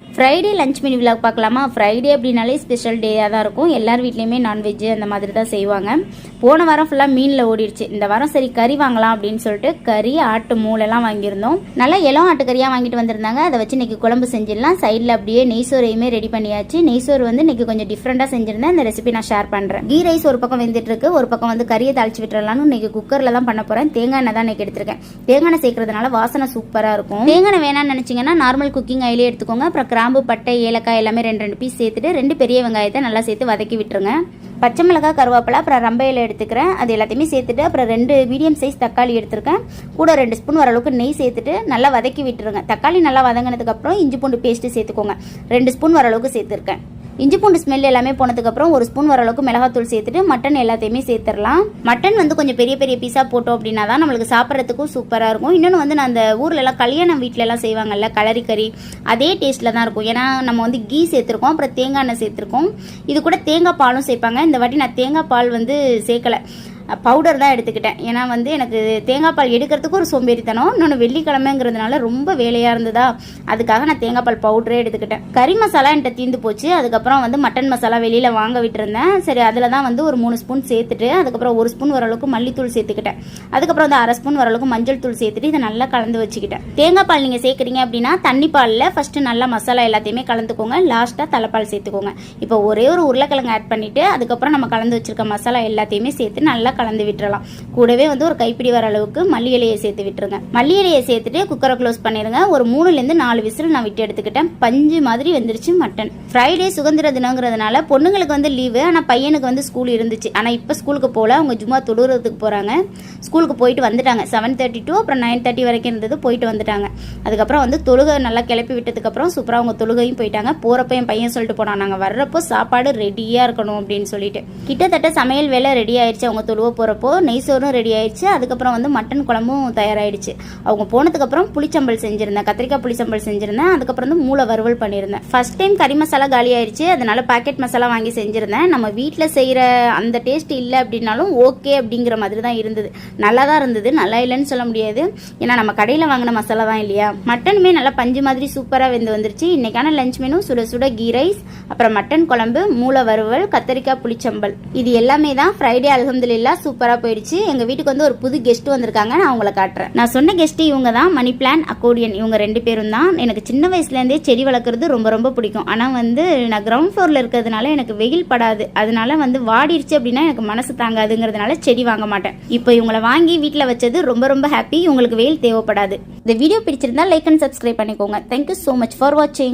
Friday lunch menu vlog பார்க்கலாமா? Friday அப்படின்னாலே special டேயாக தான் இருக்கும். எல்லார் வீட்லேயுமே நான்வெஜ் அந்த மாதிரி தான் செய்வாங்க. போன வாரம் ஃபுல்லாக மீனில் ஓடிடுச்சு. இந்த வாரம் சரி கறி வாங்கலாம் அப்படின்னு சொல்லிட்டு கறி, ஆட்டு மூளைலாம் வாங்கியிருந்தோம். நல்லா இளம் ஆட்டுக்கறியாக வாங்கிட்டு வந்திருந்தாங்க. அதை வச்சு இன்றைக்கி குழம்பு செஞ்சிடலாம். சைடில் அப்படியே நெய்சோரையுமே ரெடி பண்ணியாச்சு. நெய்சோறு வந்து இன்றைக்கி கொஞ்சம் டிஃப்ரெண்ட்டாக செஞ்சுருந்தேன். இந்த ரெசிபி நான் ஷேர் பண்ணுறேன். கீ ரைஸ் ஒரு பக்கம் வெந்துட்டு இருக்கு, ஒரு பக்கம் வந்து கறியை தாளிச்சு விட்டுறலான்னு இன்றைக்கி குக்கரில் தான் பண்ண போகிறேன். தேங்காய் எண்ணெய் தான் இன்றைக்கி எடுத்திருக்கேன். தேங்காய் எண்ணெய் சேர்க்கறதுனால வாசனை சூப்பராக இருக்கும். தேங்காய் எண்ணெய் வேணாம்னு நினச்சிங்கன்னா நார்மல் குக்கிங் ஆயிலே எடுத்துக்கோங்க. அப்புறம் கிராம்பு, பட்டை, ஏலக்காய் எல்லாமே ரெண்டு பீஸ் சேர்த்துட்டு 2 பெரிய வெங்காயத்தை நல்லா சேர்த்து வதக்கி விட்டுருங்க. பச்சை மிளகாய், கருவேப்பிலை, அப்புறம் ரம்பையில் எடுத்துக்கிறேன். அது எல்லாத்தையுமே சேர்த்துட்டு அப்புறம் 2 மீடியம் சைஸ் தக்காளி எடுத்துருக்கேன். கூட 2 ஸ்பூன் வர அளவுக்கு நெய் சேர்த்துட்டு நல்லா வதக்கி விட்டுருங்க. தக்காளி நல்லா வதங்கினதுக்கப்புறம் இஞ்சி பூண்டு பேஸ்ட்டு சேர்த்துக்கோங்க. 2 ஸ்பூன் வர அளவுக்கு சேர்த்துருக்கேன். இஞ்சி பூண்டு ஸ்மெல் எல்லாமே போனதுக்கப்புறம் 1 ஸ்பூன் வர அளவுக்கு மிளகாத்தூள் சேர்த்துட்டு மட்டன் எல்லாத்தையுமே சேர்த்துடலாம். மட்டன் வந்து கொஞ்சம் பெரிய பெரிய பீஸாக போட்டோம் அப்படின்னா தான் நம்மளுக்கு சாப்பிட்றதுக்கும் சூப்பராக இருக்கும். இன்னொன்று வந்து நான் அந்த ஊர்லலாம் கல்யாணம் வீட்டிலலாம் செய்வாங்கல்ல கலரி கறி, அதே டேஸ்ட்டில் தான் இருக்கும். ஏன்னா நம்ம வந்து கீ சேர்த்துருக்கோம், அப்புறம் தேங்காய் எண்ணெய் சேர்த்துருக்கோம். இது கூட தேங்காய் பாலும் சேர்ப்பாங்க. இந்த வாட்டி நான் தேங்காய் பால் வந்து சேர்க்கலை, பவுடர் தான் எடுத்துக்கிட்டேன். ஏன்னா வந்து எனக்கு தேங்காய் பால் எடுக்கிறதுக்கு ஒரு சோம்பேறித்தனம். இன்னொன்று வெள்ளிக்கிழமைங்கிறதுனால ரொம்ப வேலையாக இருந்ததா, அதுக்காக நான் தேங்காய் பால் பவுடரே எடுத்துக்கிட்டேன். கறி மசாலா என்கிட்ட தீர்ந்து போச்சு. அதுக்கப்புறம் வந்து மட்டன் மசாலா வெளியில் வாங்க விட்டுருந்தேன். சரி அதில் தான் வந்து ஒரு 3 ஸ்பூன் சேர்த்துட்டு அதுக்கப்புறம் 1 ஸ்பூன் வரளவுக்கு மல்லித்தூள் சேர்த்துக்கிட்டேன். அதுக்கப்புறம் வந்து 1/2 ஸ்பூன் வரளவுக்கு மஞ்சள் தூள் சேர்த்துட்டு இதை நல்லா கலந்து வச்சுக்கிட்டேன். தேங்காய் பால் நீங்கள் சேர்க்குறீங்க அப்படின்னா தண்ணி பாலில் ஃபஸ்ட்டு நல்லா மசாலா எல்லாத்தையுமே கலந்துக்கோங்க. லாஸ்ட்டாக தலைப்பால் சேர்த்துக்கோங்க. இப்போ ஒரே ஒரு உருளைக்கிழங்கு ஆட் பண்ணிவிட்டு அதுக்கப்புறம் நம்ம கலந்து வச்சுருக்க மசாலா எல்லாத்தையுமே சேர்த்து நல்லா கலந்து விட்டுறலாம். கூடவே வந்து ஒரு கைப்பிடி வர அளவுக்கு மல்லி இலையை சேர்த்து விட்டுருங்க. மல்லி இலையை சேர்த்துட்டு குக்கரை க்ளோஸ் பண்ணிருங்க. ஒரு 3லேருந்து 4 விசில் நான் விட்டு எடுத்துக்கிட்டேன். பஞ்சு மாதிரி வந்துருச்சு மட்டன். ஃப்ரைடே சுதந்திர தினங்கிறதுனால பொண்ணுங்களுக்கு வந்து லீவு, ஆனால் பையனுக்கு வந்து ஸ்கூல் இருந்துச்சு. ஆனால் இப்போ ஸ்கூலுக்கு போகல, அவங்க ஜும்மா தொழுறதுக்கு போகிறாங்க. ஸ்கூலுக்கு போயிட்டு வந்துட்டாங்க. 7:30 to அப்புறம் 9:30 வரைக்கும் இருந்தது, போயிட்டு வந்துட்டாங்க. அதுக்கப்புறம் வந்து தொழுகை நல்லா கிளப்பி விட்டதுக்கப்புறம் சூப்பராக அவங்க தொழுகையும் போயிட்டாங்க. போகிறப்ப என் பையன் சொல்லிட்டு போனான், நாங்கள் வர்றப்போ சாப்பாடு ரெடியாக இருக்கணும் அப்படின்னு சொல்லிட்டு. கிட்டத்தட்ட சமையல் வேலை ரெடி ஆயிடுச்சு. அவங்க தொழுவ போகிறப்போ நெய்சோறும் ரெடி ஆயிடுச்சு. அதுக்கப்புறம் வந்து மட்டன் குழம்பும் தயாராகிடுச்சு. அவங்க போனதுக்கப்புறம் புளிச்சம்பல் செஞ்சுருந்தேன், கத்திரிக்காய் புளிச்சம்பல் செஞ்சுருந்தேன். அதுக்கப்புறம் வந்து மூளை வறுவல் பண்ணியிருந்தேன். ஃபர்ஸ்ட் டைம் கறி மசாலா காலி ஆயிடுச்சு, அதனால பாக்கெட் மசாலா வாங்கி செஞ்சுருந்தேன். நம்ம வீட்டில் செய்கிற அந்த டேஸ்ட் இல்லை அப்படின்னாலும் ஓகே அப்படிங்கிற மாதிரி தான் இருந்தது. நல்லா தான் இருந்தது, நல்லா இல்லைன்னு சொல்ல முடியாது. ஏன்னா நம்ம கடையில் வாங்கின மசாலா தான் இல்லையா. மட்டனுமே நல்லா பஞ்சு மாதிரி சூப்பராக வெந்து வந்துருச்சு. இன்னைக்கான லஞ்ச் மெனு சுட சுட கீ ரைஸ், அப்புறம் மட்டன் குழம்பு, மூளை வறுவல், கத்திரிக்காய் புளிச்சம்பல். இது எல்லாமே தான் ஃப்ரைடே அல்ஹம்துலில்லாஹ் சூப்பராக போயிடுச்சு. எங்க வீட்டுக்கு வந்து ஒரு புது கெஸ்ட் வந்திருக்காங்க, நான் அவங்கள காட்டுறேன். நான் சொன்ன கெஸ்ட் இவங்க தான், மணி பிளான், அக்கோர்டியன். இவங்க 2 பேரும் தான். எனக்கு சின்ன வயசுலேருந்தே செடி வளர்க்குறது ரொம்ப ரொம்ப பிடிக்கும். ஆனால் வந்து நான் கிரவுண்ட் ஃப்ளோரில் இருக்கிறதுனால எனக்கு வெயில் படாது. அதனால வந்து வாடிடுச்சு அப்படின்னா எனக்கு மனசு தாங்காதுங்கிறதுனால செடி வாங்க மாட்டேன். இப்போ இவங்களை வாங்கி வீட்டில் வச்சது ரொம்ப ரொம்ப ஹாப்பி. இவங்களுக்கு வெயில் தேவைப்படாது. இந்த வீடியோ பிடிச்சிருந்தா லைக் அண்ட் சப்ஸ்கிரைப் பண்ணிக்கோங்க. தேங்க்யூ ஸோ மச் ஃபார் வாட்சிங்.